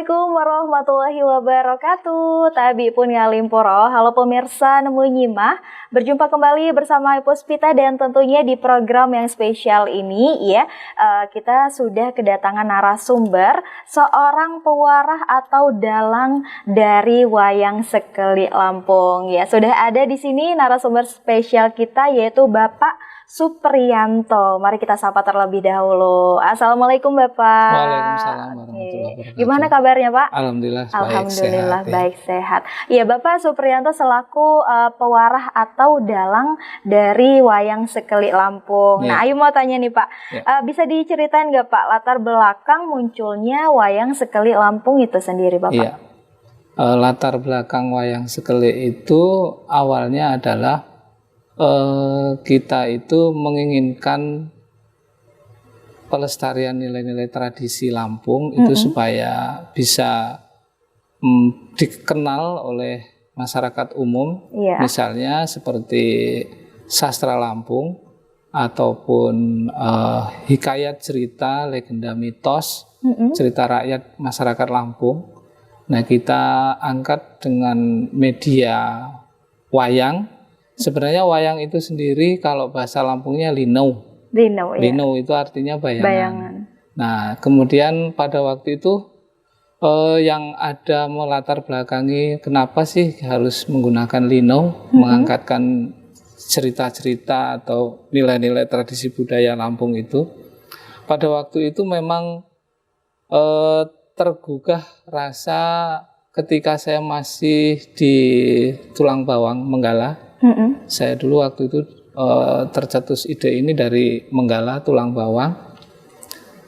Assalamualaikum warahmatullahi wabarakatuh. Tabi pun ngalimporo. Halo pemirsa nemu nyimah. Berjumpa kembali bersama Ibu Puspita dan tentunya di program yang spesial ini ya. Kita sudah kedatangan narasumber seorang pewarah atau dalang dari Wayang Sekeli Lampung. Ya, sudah ada di sini narasumber spesial kita yaitu Bapak Supriyanto. Mari kita sapa terlebih dahulu. Assalamualaikum Bapak. Waalaikumsalam warahmatullahi wabarakatuh. Gimana kabarnya Pak? Alhamdulillah, Alhamdulillah baik, sehat. Ya Bapak Supriyanto selaku pewarah atau dalang dari Wayang Sekeli Lampung. Ya. Nah, ayo mau tanya nih Pak, Ya. Bisa diceritain nggak Pak latar belakang munculnya Wayang Sekeli Lampung itu sendiri Bapak? Iya. Latar belakang Wayang Sekeli itu awalnya adalah kita itu menginginkan pelestarian nilai-nilai tradisi Lampung itu supaya bisa dikenal oleh masyarakat umum, misalnya seperti sastra Lampung ataupun hikayat cerita, legenda mitos, cerita rakyat masyarakat Lampung. Nah, kita angkat dengan media wayang. Sebenarnya wayang itu sendiri kalau bahasa Lampungnya linau. Linau, ya. Linau itu artinya bayangan. Nah, kemudian pada waktu itu yang ada melatar belakangi kenapa sih harus menggunakan linau, mengangkatkan cerita-cerita atau nilai-nilai tradisi budaya Lampung itu. Pada waktu itu memang tergugah rasa ketika saya masih di Tulang Bawang, Menggala. Saya dulu waktu itu tercetus ide ini dari Menggala, Tulang Bawang.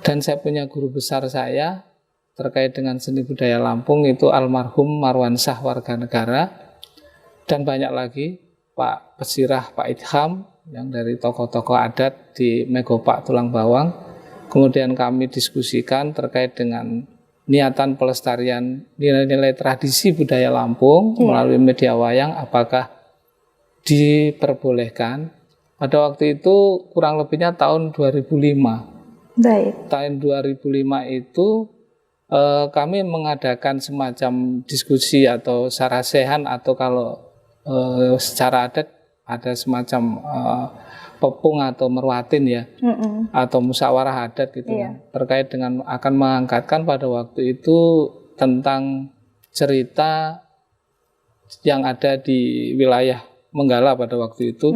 Dan saya punya guru besar saya terkait dengan seni budaya Lampung itu almarhum Marwansyah Warganegara. Dan banyak lagi, Pak Pesirah, Pak Idham, yang dari tokoh-tokoh adat di Megopak, Tulang Bawang. Kemudian kami diskusikan terkait dengan niatan pelestarian nilai-nilai tradisi budaya Lampung melalui media wayang, apakah diperbolehkan. Pada waktu itu kurang lebihnya tahun 2005. Baik. Tahun 2005 itu kami mengadakan semacam diskusi atau sarasehan atau kalau secara adat ada semacam pepung atau merwatin ya, atau musyawarah adat gitu kan, terkait dengan akan mengangkatkan pada waktu itu tentang cerita yang ada di wilayah Menggala pada waktu itu.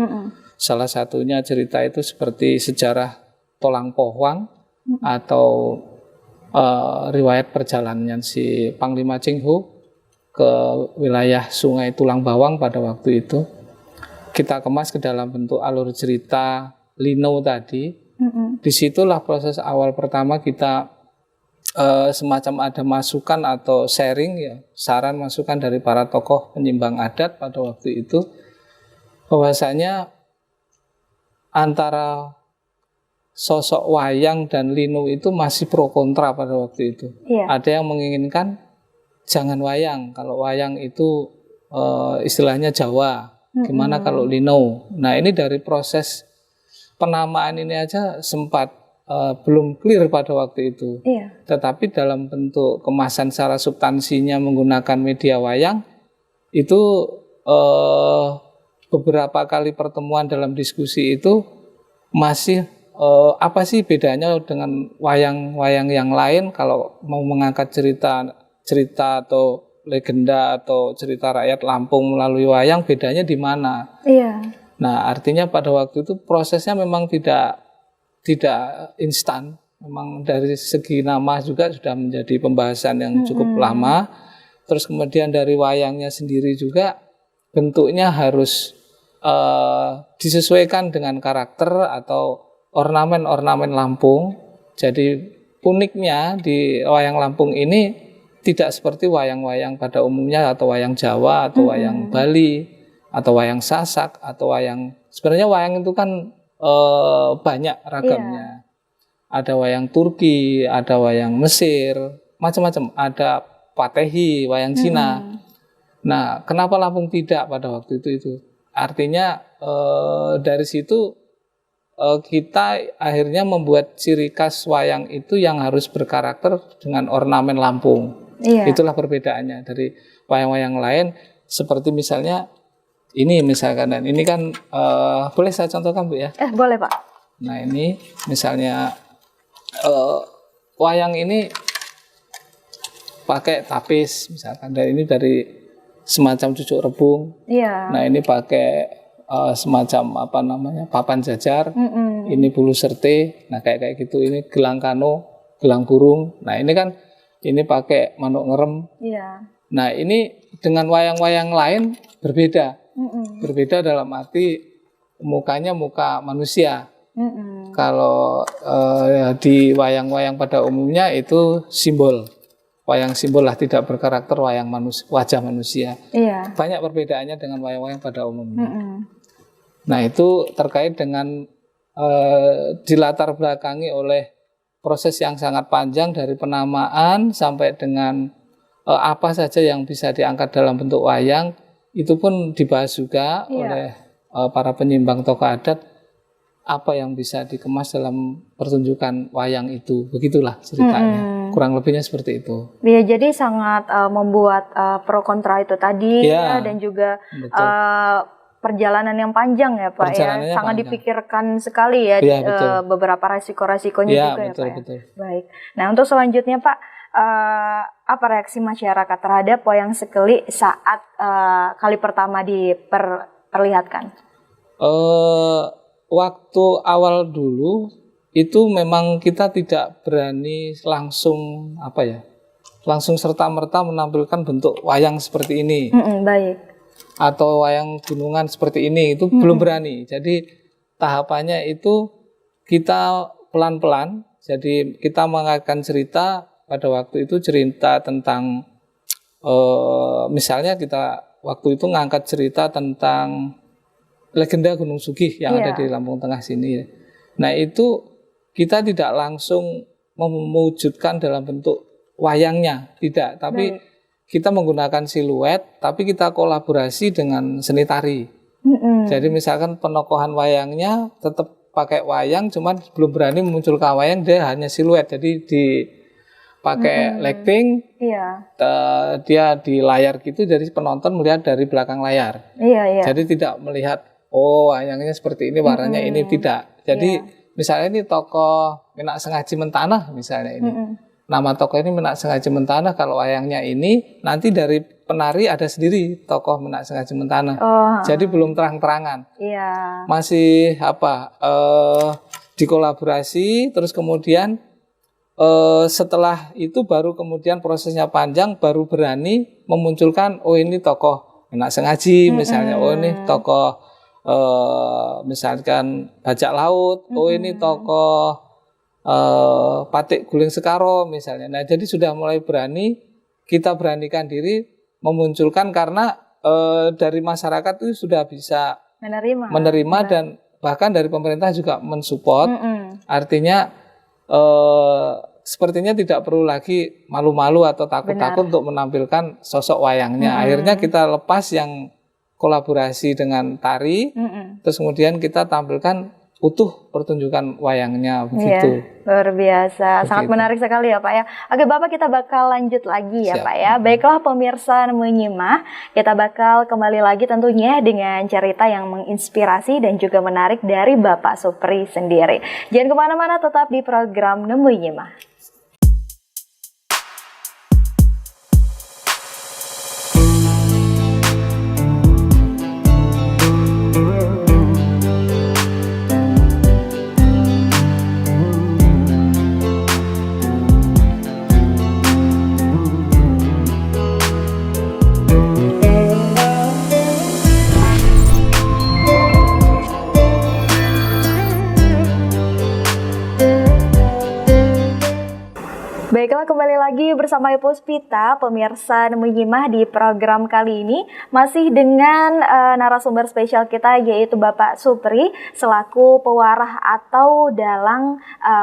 Salah satunya cerita itu seperti sejarah Tolang Pohwang atau riwayat perjalanan si Panglima Chinghu ke wilayah Sungai Tulang Bawang pada waktu itu. Kita kemas ke dalam bentuk alur cerita linau tadi. Disitulah proses awal pertama kita semacam ada masukan atau sharing ya, saran masukan dari para tokoh penyimbang adat pada waktu itu, bahwasanya antara sosok wayang dan linau itu masih pro kontra pada waktu itu. Ada yang menginginkan jangan wayang, kalau wayang itu istilahnya Jawa, gimana kalau linau. Nah, ini dari proses penamaan ini aja sempat belum clear pada waktu itu. Tetapi dalam bentuk kemasan secara substansinya menggunakan media wayang itu beberapa kali pertemuan dalam diskusi itu masih apa sih bedanya dengan wayang-wayang yang lain kalau mau mengangkat cerita atau legenda atau cerita rakyat Lampung melalui wayang, bedanya di mana? Nah, artinya pada waktu itu prosesnya memang tidak instan. Memang dari segi nama juga sudah menjadi pembahasan yang cukup lama. Terus kemudian dari wayangnya sendiri juga bentuknya harus disesuaikan dengan karakter atau ornamen-ornamen Lampung. Jadi uniknya di wayang Lampung ini tidak seperti wayang-wayang pada umumnya atau wayang Jawa atau wayang Bali atau wayang Sasak atau wayang, sebenarnya wayang itu kan banyak ragamnya. Ada wayang Turki, ada wayang Mesir, macam-macam. Ada Patehi, wayang Cina. Nah, kenapa Lampung tidak pada waktu itu? Artinya dari situ kita akhirnya membuat ciri khas wayang itu yang harus berkarakter dengan ornamen Lampung. Iya. Itulah perbedaannya dari wayang-wayang lain. Seperti misalnya ini misalkan, dan ini kan boleh saya contohkan Bu ya? Boleh Pak. Nah ini misalnya wayang ini pakai tapis misalkan, dan ini dari semacam cucuk rebung. Iya. Nah ini pakai semacam apa namanya papan jajar. Ini bulu serte. Nah kayak gitu. Ini gelang kano, gelang burung. Nah ini kan ini pakai manuk ngerem. Iya. Nah ini dengan wayang-wayang lain berbeda. Berbeda dalam arti mukanya muka manusia. Kalau di wayang-wayang pada umumnya itu simbol. Wayang simbol lah, tidak berkarakter wayang wajah manusia. Iya. Banyak perbedaannya dengan wayang-wayang pada umumnya. Nah itu terkait dengan dilatar belakangi oleh proses yang sangat panjang dari penamaan sampai dengan apa saja yang bisa diangkat dalam bentuk wayang. Itu pun dibahas juga oleh para penyimbang tokoh adat, apa yang bisa dikemas dalam pertunjukan wayang itu. Begitulah ceritanya. Kurang lebihnya seperti itu. Ya, jadi sangat membuat pro kontra itu tadi ya, dan juga perjalanan yang panjang ya Pak ya. Sangat panjang. Dipikirkan sekali ya, beberapa resiko-resikonya juga ya Pak ya. Baik. Nah, untuk selanjutnya Pak, apa reaksi masyarakat terhadap wayang sekeli saat kali pertama diperlihatkan? Waktu awal dulu itu memang kita tidak berani langsung langsung serta-merta menampilkan bentuk wayang seperti ini. Baik. Atau wayang gunungan seperti ini, itu belum berani. Jadi tahapannya itu kita pelan-pelan. Jadi kita mengangkat cerita pada waktu itu, cerita tentang misalnya kita waktu itu ngangkat cerita tentang legenda Gunung Sugih yang ada di Lampung Tengah sini. Nah itu kita tidak langsung mewujudkan dalam bentuk wayangnya, tidak. Tapi kita menggunakan siluet, tapi kita kolaborasi dengan seni tari. Jadi misalkan penokohan wayangnya tetap pakai wayang, cuman belum berani memunculkan wayang, dia hanya siluet. Jadi dipakai lighting, dia di layar gitu, jadi penonton melihat dari belakang layar. Jadi tidak melihat, oh wayangnya seperti ini, warnanya ini, tidak. Jadi misalnya ini tokoh Menak Sengaji Mentanah misalnya ini. Nama tokoh ini Menak Sengaji Mentanah, kalau wayangnya ini nanti dari penari ada sendiri tokoh Menak Sengaji Mentanah. Jadi belum terang-terangan. Masih dikolaborasi, terus kemudian setelah itu baru kemudian prosesnya panjang, baru berani memunculkan, oh ini tokoh Menak Sengaji misalnya, oh ini tokoh misalkan bajak laut, oh ini tokoh Patik Guling Sekaro misalnya. Nah jadi sudah mulai berani, kita beranikan diri memunculkan, karena dari masyarakat itu sudah bisa menerima dan bahkan dari pemerintah juga mensupport. Artinya sepertinya tidak perlu lagi malu-malu atau takut-takut untuk menampilkan sosok wayangnya. Akhirnya kita lepas yang kolaborasi dengan tari, terus kemudian kita tampilkan utuh pertunjukan wayangnya, begitu. Luar biasa, sangat menarik sekali ya Pak ya. Oke Bapak, kita bakal lanjut lagi ya Pak ya. Baiklah pemirsa menyimak, kita bakal kembali lagi tentunya dengan cerita yang menginspirasi dan juga menarik dari Bapak Supri sendiri. Jangan kemana-mana, tetap di program Nemu Nyimak. Baiklah, kembali lagi bersama Ibu Puspita, pemirsa Nemu Nyimak. Di program kali ini masih dengan narasumber spesial kita, yaitu Bapak Supri selaku pewarah atau dalang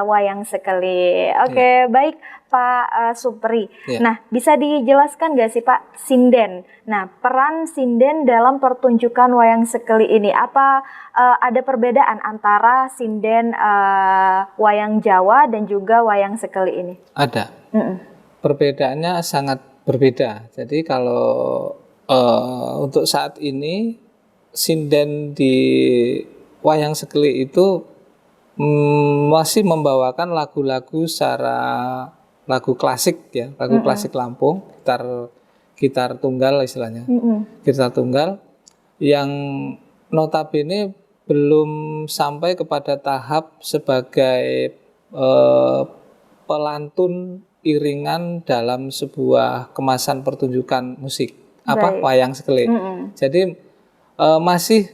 wayang sekeli. Oke, baik Pak Supri. Nah, bisa dijelaskan nggak sih Pak, sinden? Nah, peran sinden dalam pertunjukan wayang sekeli ini, apa ada perbedaan antara sinden wayang Jawa dan juga wayang sekeli ini? Ada. Perbedaannya sangat berbeda. Jadi kalau untuk saat ini sinden di wayang sekeli itu masih membawakan lagu-lagu secara lagu klasik ya, lagu klasik Lampung, gitar tunggal istilahnya, gitar tunggal yang notabene belum sampai kepada tahap sebagai pelantun iringan dalam sebuah kemasan pertunjukan musik wayang sekeli. Jadi masih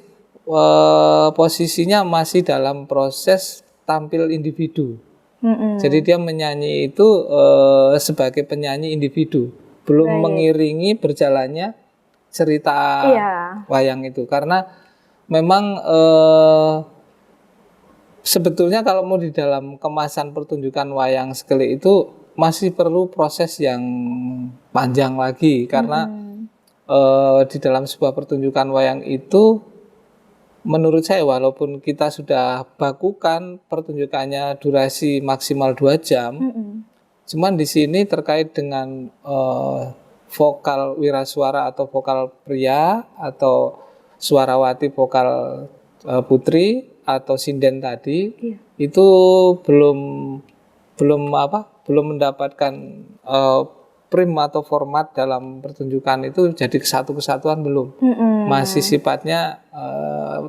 posisinya masih dalam proses tampil individu. Jadi dia menyanyi itu sebagai penyanyi individu, belum mengiringi berjalannya cerita wayang itu. Karena memang sebetulnya kalau mau di dalam kemasan pertunjukan wayang sekeli itu masih perlu proses yang panjang lagi. Karena di dalam sebuah pertunjukan wayang itu menurut saya walaupun kita sudah bakukan pertunjukannya durasi maksimal 2 jam, cuman di sini terkait dengan vokal wirasuara atau vokal pria atau suarawati vokal putri atau sinden tadi itu belum mendapatkan prim atau format dalam pertunjukan itu jadi kesatuan belum. Masih sifatnya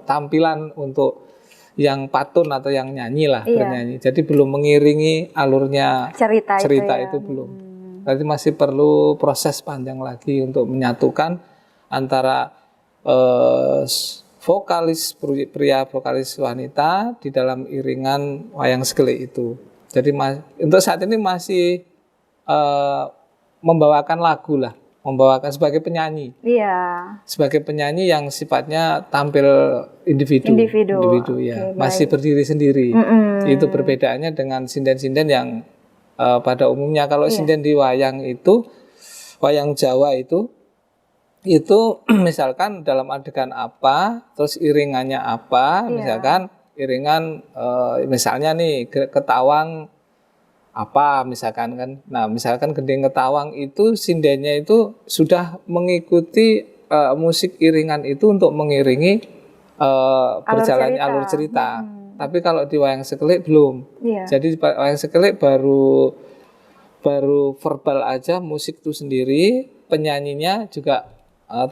tampilan untuk yang patun atau yang nyanyi lah, bernyanyi. Jadi belum mengiringi alurnya cerita itu belum. Berarti masih perlu proses panjang lagi untuk menyatukan antara vokalis pria, vokalis wanita di dalam iringan wayang sekeli itu. Jadi untuk saat ini masih membawakan lagu lah, membawakan sebagai penyanyi. Sebagai penyanyi yang sifatnya tampil individu ya, masih berdiri sendiri. Itu perbedaannya dengan sinden-sinden yang pada umumnya. Kalau sinden di wayang itu, wayang Jawa itu misalkan dalam adegan apa, terus iringannya apa, misalkan iringan misalnya nih ketawang apa misalkan kan. Nah, misalkan gending ketawang itu sindennya itu sudah mengikuti musik iringan itu untuk mengiringi berjalannya alur cerita. Tapi kalau di wayang sekeli belum. Jadi wayang sekeli baru verbal aja, musik itu sendiri, penyanyinya juga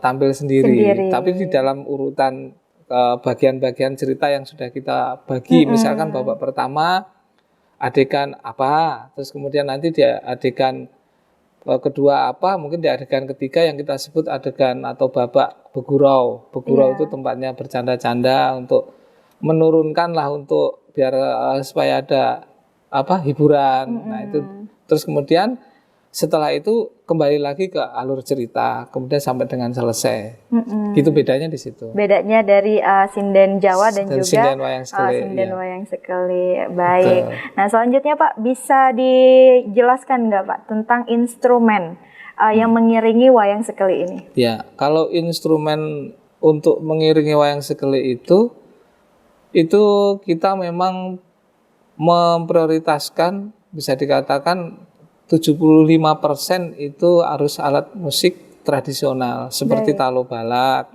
tampil sendiri. Tapi di dalam urutan bagian-bagian cerita yang sudah kita bagi, misalkan babak pertama adegan apa, terus kemudian nanti di adegan kedua apa, mungkin di adegan ketiga yang kita sebut adegan atau babak begurau. Begurau itu tempatnya bercanda-canda untuk menurunkan lah, untuk biar supaya ada hiburan. Nah itu terus kemudian setelah itu kembali lagi ke alur cerita, kemudian sampai dengan selesai. Gitu bedanya di situ. Bedanya dari sinden Jawa dan juga sinden wayang sekeli. Wayang sekeli. Baik. Betul. Nah selanjutnya Pak, bisa dijelaskan nggak Pak tentang instrumen yang mengiringi wayang sekeli ini? Ya, kalau instrumen untuk mengiringi wayang sekeli itu kita memang memprioritaskan, bisa dikatakan 75% itu harus alat musik tradisional seperti talo balak,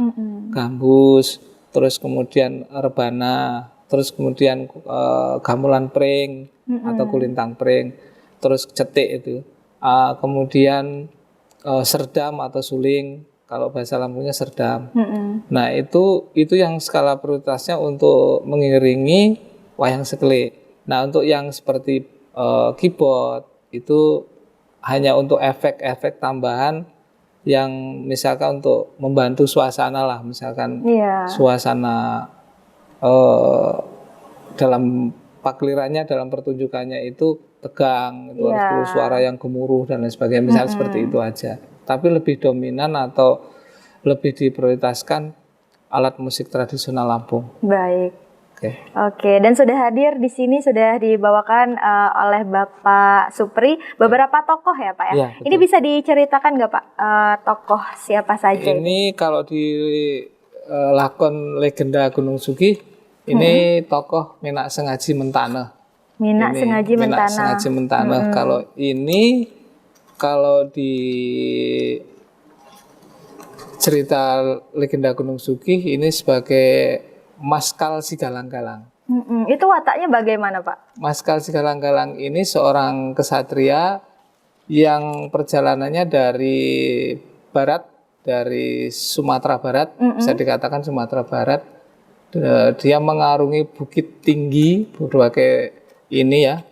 gambus, terus kemudian rebana, terus kemudian gamelan pring atau kulintang pring, terus cetik itu, kemudian serdam atau suling, kalau bahasa Lampungnya serdam. Nah itu yang skala prioritasnya untuk mengiringi wayang sekeli. Nah untuk yang seperti keyboard itu hanya untuk efek-efek tambahan yang misalkan untuk membantu suasana lah, misalkan suasana dalam paklirannya, dalam pertunjukannya itu tegang, itu harus perlu suara yang gemuruh dan lain sebagainya, misalnya seperti itu aja. Tapi lebih dominan atau lebih diprioritaskan alat musik tradisional Lampung. Baik. Oke, dan sudah hadir di sini, sudah dibawakan oleh Bapak Supri beberapa tokoh ya Pak ya. Ya, ini bisa diceritakan nggak Pak tokoh siapa saja? Ini kalau di lakon legenda Gunung Sugih, ini tokoh Menak Sengaji Mentana. Menak Sengaji Mentana. Kalau ini kalau di cerita legenda Gunung Sugih ini sebagai Maskal Sigalang-Galang. Itu wataknya bagaimana, Pak? Maskal Sigalang-Galang ini seorang kesatria yang perjalanannya dari barat, dari Sumatera Barat, bisa dikatakan Sumatera Barat. Dia mengarungi bukit tinggi berbagai ini ya,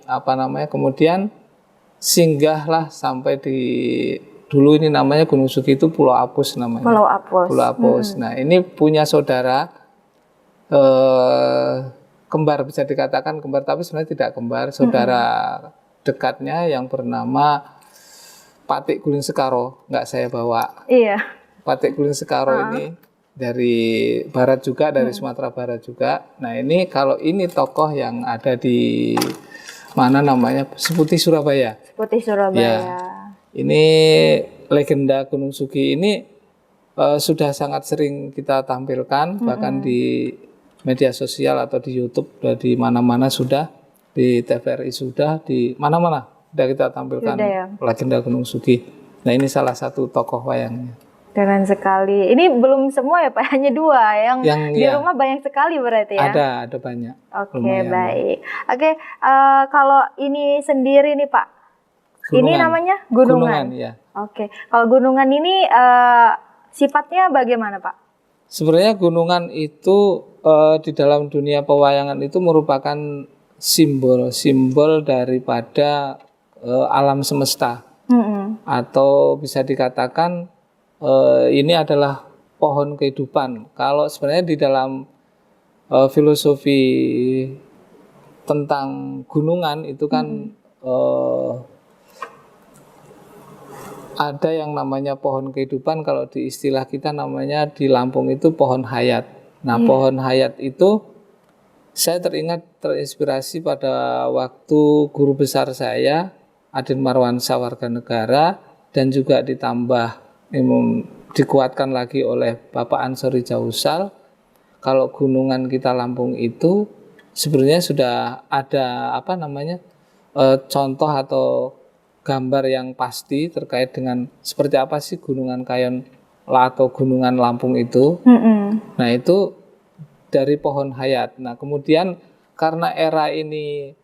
kemudian singgahlah sampai di dulu ini namanya Gunung Sugih itu Pulau Apus namanya. Pulau Apus. Pulau Apus. Nah, ini punya saudara kembar, bisa dikatakan kembar, tapi sebenarnya tidak kembar, saudara dekatnya yang bernama Patik Guling Sekaro, nggak saya bawa. Iya. Patik Guling Sekaro ini dari barat juga, dari Sumatera Barat juga. Nah, ini kalau ini tokoh yang ada di mana namanya, Seputih Surabaya. Seputih Surabaya. Ya. Ini legenda Gunung Sugih ini sudah sangat sering kita tampilkan, bahkan di media sosial atau di YouTube, di mana-mana sudah, di TVRI sudah, di mana-mana sudah kita tampilkan legenda Gunung Sugih. Nah, ini salah satu tokoh wayangnya. Keren sekali. Ini belum semua ya Pak, hanya 2 yang di rumah banyak sekali berarti ya? Ada banyak. Oke, baik. Oke, kalau ini sendiri nih Pak, ini namanya gunungan. Ya. Oke, kalau gunungan ini sifatnya bagaimana Pak? Sebenarnya gunungan itu di dalam dunia pewayangan itu merupakan simbol daripada alam semesta, atau bisa dikatakan ini adalah pohon kehidupan. Kalau sebenarnya di dalam filosofi tentang gunungan itu kan ada yang namanya pohon kehidupan, kalau di istilah kita namanya di Lampung itu pohon hayat. Nah, pohon hayat itu saya terinspirasi pada waktu guru besar saya, Adin Marwansa warga negara, dan juga ditambah dikuatkan lagi oleh Bapak Ansori Jausal. Kalau gunungan kita Lampung itu sebenarnya sudah ada contoh atau gambar yang pasti terkait dengan seperti apa sih gunungan Kayon atau gunungan Lampung itu. Nah, itu dari pohon hayat. Nah, kemudian karena era ini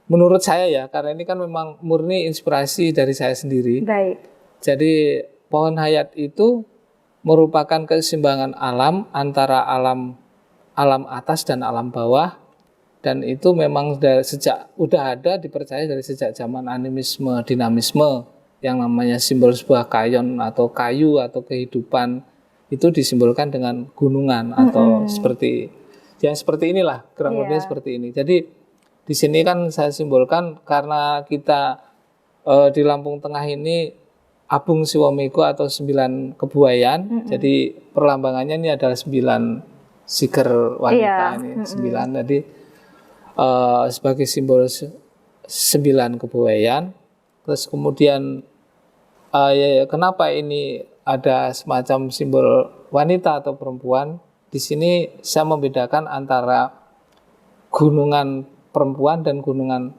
menurut saya ya, karena ini kan memang murni inspirasi dari saya sendiri. Baik. Jadi pohon hayat itu merupakan keseimbangan alam antara alam atas dan alam bawah. Dan itu memang udah ada, dipercaya dari sejak zaman animisme, dinamisme, yang namanya simbol sebuah kayon atau kayu atau kehidupan itu disimbolkan dengan gunungan atau seperti inilah, kurang lebih seperti ini. Jadi di sini kan saya simbolkan karena kita di Lampung Tengah ini Abung Siwamego atau 9 kebuayan. Jadi perlambangannya ini adalah 9 siger wanita ini 9. Jadi sebagai simbol 9 kebuayan. Terus kemudian kenapa ini ada semacam simbol wanita atau perempuan? Di sini saya membedakan antara gunungan perempuan dan gunungan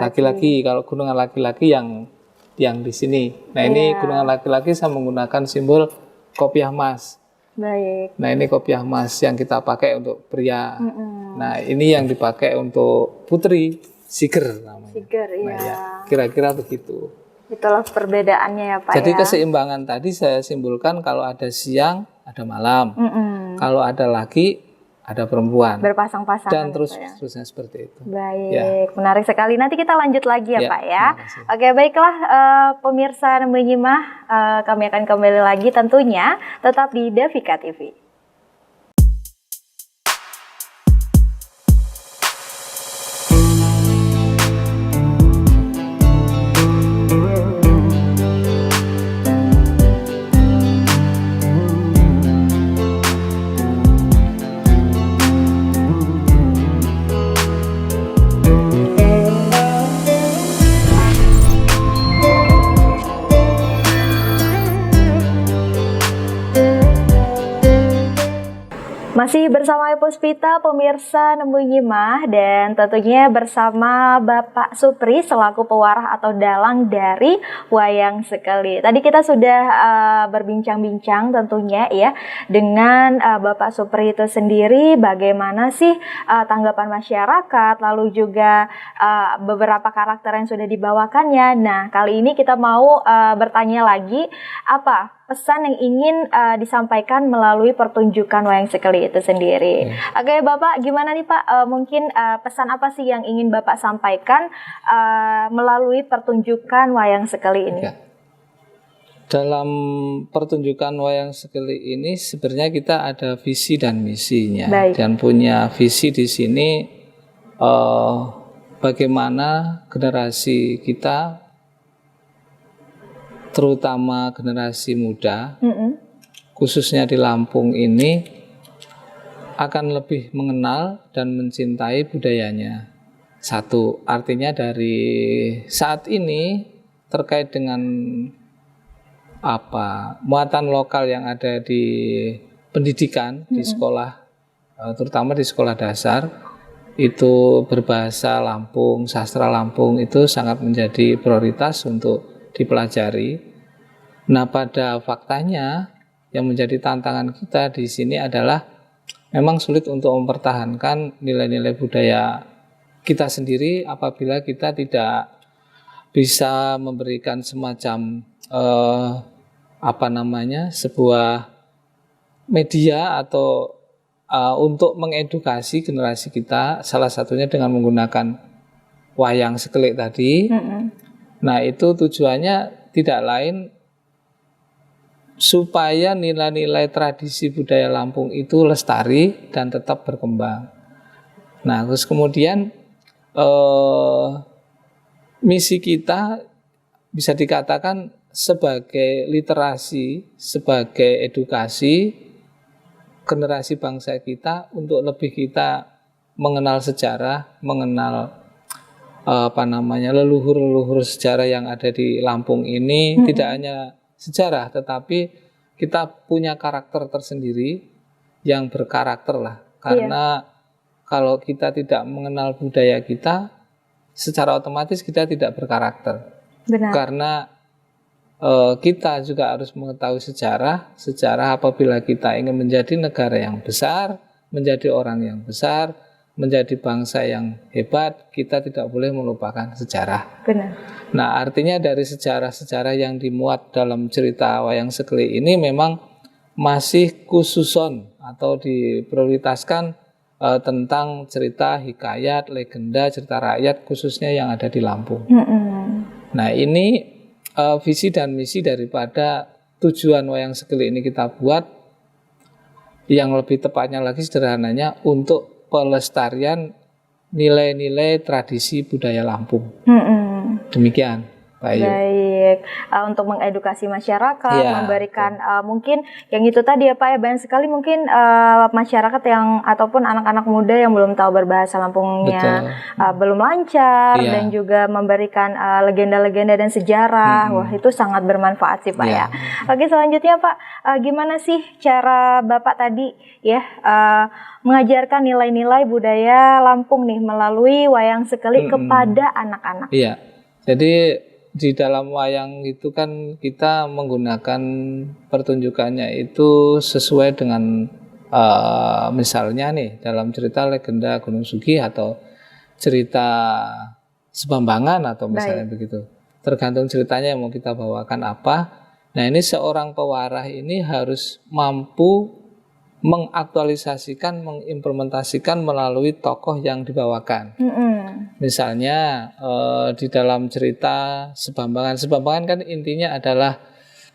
laki-laki. Kalau gunungan laki-laki yang di sini. Nah, ini gunungan laki-laki saya menggunakan simbol kopiah emas. Baik. Nah, ini kopiah emas yang kita pakai untuk pria. Nah, ini yang dipakai untuk putri, siger namanya. Siger, iya. Nah, ya, kira-kira begitu. Itulah perbedaannya ya Pak. Jadi keseimbangan tadi saya simpulkan, kalau ada siang, ada malam. Kalau ada laki, ada perempuan. Berpasang-pasangan. Dan terusnya seperti itu. Baik, menarik sekali. Nanti kita lanjut lagi ya Pak ya. Oke, baiklah pemirsa yang menyimak, kami akan kembali lagi tentunya tetap di Devika TV. Masih bersama Ibu Puspita, pemirsa Nemu Nyimah, dan tentunya bersama Bapak Supri selaku pewarah atau dalang dari Wayang Sekeli. Tadi kita sudah berbincang-bincang tentunya ya dengan Bapak Supri itu sendiri, bagaimana sih tanggapan masyarakat, lalu juga beberapa karakter yang sudah dibawakannya. Nah, kali ini kita mau bertanya lagi, apa pesan yang ingin disampaikan melalui pertunjukan Wayang Sekeli itu sendiri. Oke, Bapak, gimana nih Pak? Mungkin pesan apa sih yang ingin Bapak sampaikan melalui pertunjukan Wayang Sekeli ini? Ya. Dalam pertunjukan Wayang Sekeli ini sebenarnya kita ada visi dan misinya. Baik. Dan punya visi di sini bagaimana generasi kita, terutama generasi muda, khususnya di Lampung ini, akan lebih mengenal dan mencintai budayanya. Satu, artinya dari saat ini terkait dengan muatan lokal yang ada di pendidikan, di sekolah, terutama di sekolah dasar, itu berbahasa Lampung, sastra Lampung itu sangat menjadi prioritas untuk dipelajari. Nah, pada faktanya yang menjadi tantangan kita di sini adalah memang sulit untuk mempertahankan nilai-nilai budaya kita sendiri apabila kita tidak bisa memberikan semacam sebuah media atau untuk mengedukasi generasi kita, salah satunya dengan menggunakan Wayang Sekeli tadi. Nah, itu tujuannya tidak lain supaya nilai-nilai tradisi budaya Lampung itu lestari dan tetap berkembang. Nah, terus kemudian misi kita bisa dikatakan sebagai literasi, sebagai edukasi generasi bangsa kita untuk lebih kita mengenal sejarah, mengenal leluhur-leluhur sejarah yang ada di Lampung ini. Tidak hanya sejarah, tetapi kita punya karakter tersendiri yang berkarakter lah. Karena kalau kita tidak mengenal budaya kita, secara otomatis kita tidak berkarakter. Benar. Karena kita juga harus mengetahui sejarah apabila kita ingin menjadi negara yang besar, menjadi orang yang besar, menjadi bangsa yang hebat, kita tidak boleh melupakan sejarah. Benar. Nah, artinya dari sejarah-sejarah yang dimuat dalam cerita Wayang Sekeli ini memang masih khususon atau diprioritaskan tentang cerita hikayat, legenda, cerita rakyat khususnya yang ada di Lampung. Nah, ini visi dan misi daripada tujuan Wayang Sekeli ini kita buat, yang lebih tepatnya lagi sederhananya untuk pelestarian nilai-nilai tradisi budaya Lampung. Demikian, Pak Ayu. Baik, untuk mengedukasi masyarakat, memberikan mungkin yang itu tadi ya Pak ya, banyak sekali mungkin masyarakat yang ataupun anak-anak muda yang belum tahu berbahasa Lampungnya, belum lancar, dan juga memberikan legenda-legenda dan sejarah. Wah, itu sangat bermanfaat sih Pak ya. Oke, selanjutnya Pak, gimana sih cara Bapak tadi ya mengajarkan nilai-nilai budaya Lampung nih melalui Wayang Sekeli kepada anak-anak? Iya, jadi di dalam wayang itu kan kita menggunakan pertunjukannya itu sesuai dengan misalnya nih dalam cerita legenda Gunung Sugi atau cerita Sebambangan atau misalnya begitu. Tergantung ceritanya yang mau kita bawakan apa. Nah, ini seorang pewarah ini harus mampu mengaktualisasikan, mengimplementasikan melalui tokoh yang dibawakan. Misalnya di dalam cerita Sebambangan kan intinya adalah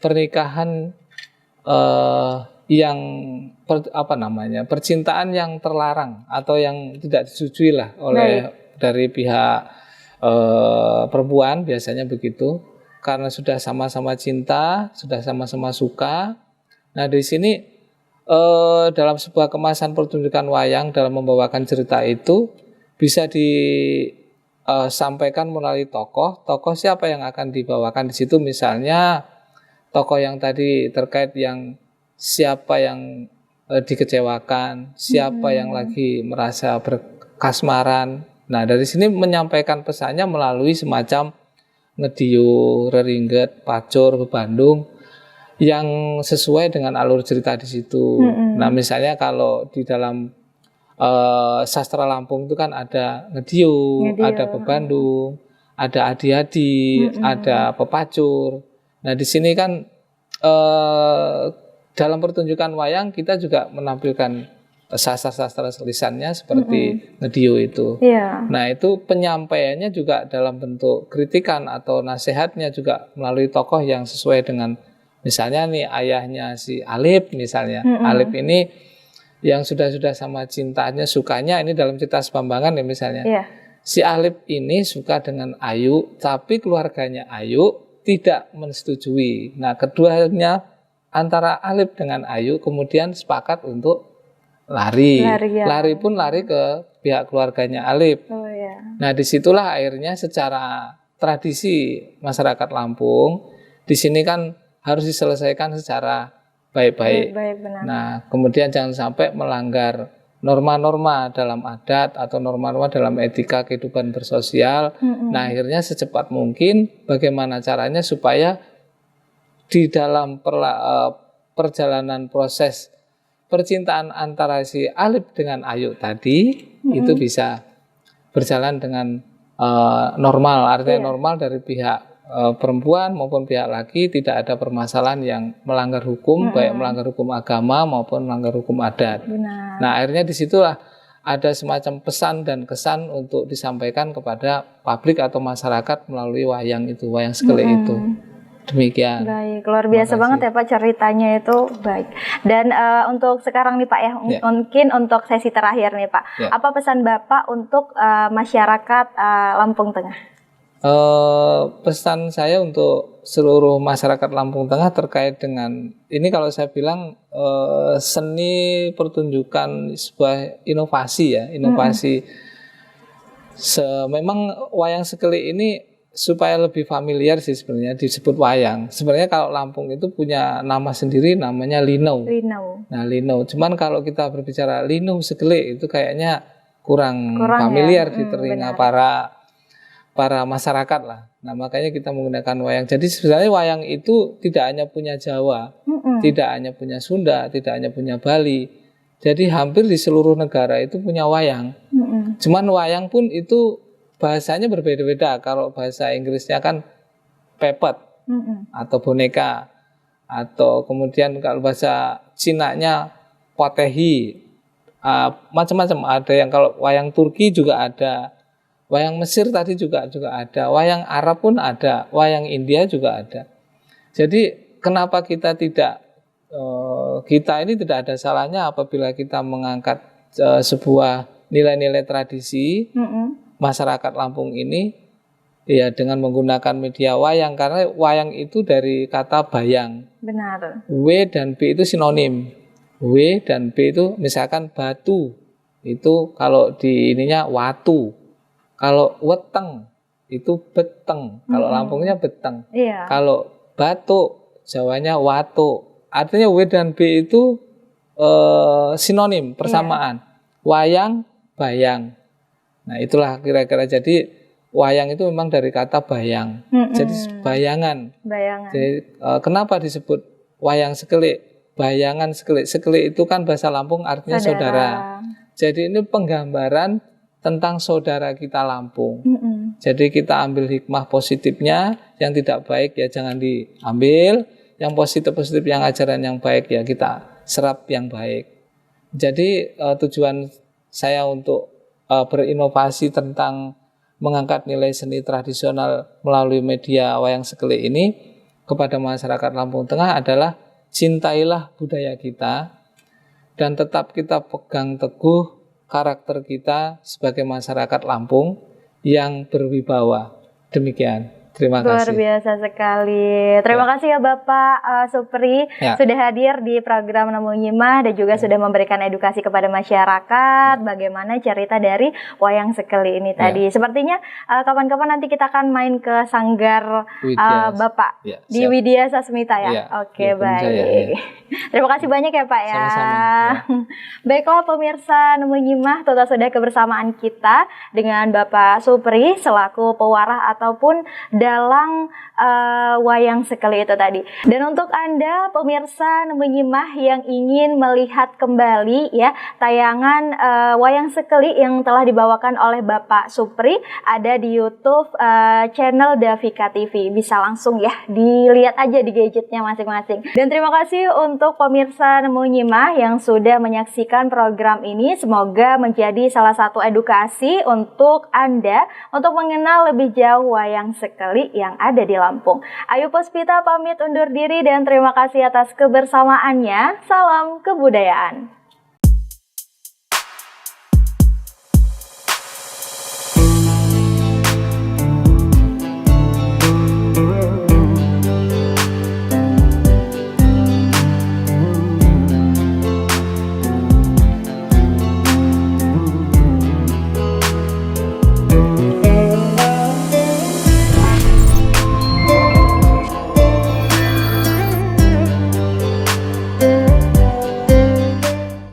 pernikahan yang percintaan yang terlarang atau yang tidak disetujui lah oleh dari pihak perempuan, biasanya begitu, karena sudah sama-sama cinta, sudah sama-sama suka. Nah, di sini dalam sebuah kemasan pertunjukan wayang dalam membawakan cerita itu bisa disampaikan melalui tokoh siapa yang akan dibawakan di situ. Misalnya tokoh yang tadi terkait yang siapa yang dikecewakan, siapa yang lagi merasa berkasmaran. Nah, dari sini menyampaikan pesannya melalui semacam ngediu, reringget, pacur, bebandung yang sesuai dengan alur cerita di situ. Nah, misalnya kalau di dalam sastra Lampung itu kan ada ngediu, ada bebandung, ada adi-adi, ada pepacur. Nah, di sini kan dalam pertunjukan wayang kita juga menampilkan sastra-sastra lisannya seperti ngediu itu. Nah, itu penyampaiannya juga dalam bentuk kritikan atau nasihatnya juga melalui tokoh yang sesuai dengan, misalnya nih ayahnya si Alip misalnya. Alip ini yang sudah sama cintanya, sukanya ini dalam cerita Sebambangan ya misalnya. Si Alip ini suka dengan Ayu, tapi keluarganya Ayu tidak menyetujui. Nah, keduanya antara Alip dengan Ayu kemudian sepakat untuk lari pun lari ke pihak keluarganya Alip. Nah, disitulah akhirnya secara tradisi masyarakat Lampung di sini kan harus diselesaikan secara baik-baik. Nah, kemudian jangan sampai melanggar norma-norma dalam adat atau norma-norma dalam etika kehidupan bersosial. Nah, akhirnya secepat mungkin bagaimana caranya supaya di dalam perjalanan proses percintaan antara si Alip dengan Ayu tadi itu bisa berjalan dengan normal, artinya normal dari pihak perempuan maupun pihak laki, tidak ada permasalahan yang melanggar hukum, baik melanggar hukum agama maupun melanggar hukum adat. Nah, akhirnya disitulah ada semacam pesan dan kesan untuk disampaikan kepada publik atau masyarakat melalui wayang itu, wayang Sekele itu. Demikian. Baik, luar biasa banget ya Pak, ceritanya itu baik. Dan untuk sekarang nih Pak ya, mungkin untuk sesi terakhir nih Pak, apa pesan Bapak untuk masyarakat Lampung Tengah? Pesan saya untuk seluruh masyarakat Lampung Tengah terkait dengan ini, kalau saya bilang seni pertunjukan sebuah inovasi ya, inovasi. Memang wayang Sekele ini supaya lebih familiar sih sebenarnya disebut wayang. Sebenarnya kalau Lampung itu punya nama sendiri, namanya Linau. Nah, Linau. Cuman kalau kita berbicara Linau Sekele itu kayaknya kurang familiar di telinga para masyarakat lah. Nah, makanya kita menggunakan wayang. Jadi sebenarnya wayang itu tidak hanya punya Jawa, tidak hanya punya Sunda, tidak hanya punya Bali. Jadi hampir di seluruh negara itu punya wayang. Cuman wayang pun itu bahasanya berbeda-beda. Kalau bahasa Inggrisnya kan puppet atau boneka, atau kemudian kalau bahasa Cinanya potehi, macam-macam. Ada yang kalau wayang Turki juga ada, wayang Mesir tadi juga ada, wayang Arab pun ada, wayang India juga ada. Jadi kenapa kita ini tidak ada salahnya apabila kita mengangkat sebuah nilai-nilai tradisi masyarakat Lampung ini ya dengan menggunakan media wayang, karena wayang itu dari kata bayang. Benar. W dan B itu sinonim. W dan B itu misalkan batu itu kalau di ininya watu. Kalau weteng itu beteng. Kalau Lampungnya beteng. Kalau batuk Jawanya watu. Artinya W dan B itu sinonim, persamaan. Wayang, bayang. Nah, itulah kira-kira. Jadi wayang itu memang dari kata bayang. Jadi bayangan. Jadi kenapa disebut wayang Sekele? Bayangan Sekele. Sekele itu kan bahasa Lampung artinya saudara. Jadi ini penggambaran tentang saudara kita Lampung. Jadi kita ambil hikmah positifnya, yang tidak baik ya jangan diambil, yang positif-positif, yang ajaran yang baik ya kita serap yang baik. Jadi tujuan saya untuk berinovasi tentang mengangkat nilai seni tradisional melalui media wayang Sekele ini kepada masyarakat Lampung Tengah adalah cintailah budaya kita dan tetap kita pegang teguh karakter kita sebagai masyarakat Lampung yang berwibawa. Demikian. Terima Luar kasih. biasa sekali. Terima kasih ya Bapak Supri Ya. sudah hadir di program Nemu Nyimah dan juga sudah memberikan edukasi kepada masyarakat bagaimana cerita dari wayang sekeli ini tadi. Sepertinya kapan-kapan nanti kita akan main ke sanggar Widya. Bapak Ya, di siap. Widya Sasmita ya. Iya, Oke, di Gunung baik. Jaya, ya. Terima kasih banyak ya Pak ya. Sama-sama, ya. Baiklah pemirsa Nemu Nyimah, total sudah kebersamaan kita dengan Bapak Supri selaku pewarah ataupun dalang wayang sekeli itu tadi. Dan untuk Anda pemirsa Nemu Nyimah yang ingin melihat kembali ya tayangan wayang sekeli yang telah dibawakan oleh Bapak Supri ada di YouTube channel Davika TV. Bisa langsung ya dilihat aja di gadgetnya masing-masing. Dan terima kasih untuk pemirsa Nemu Nyimah yang sudah menyaksikan program ini. Semoga menjadi salah satu edukasi untuk Anda untuk mengenal lebih jauh wayang sekeli yang ada di Lampung. Ayu Puspita pamit undur diri dan terima kasih atas kebersamaannya. Salam kebudayaan.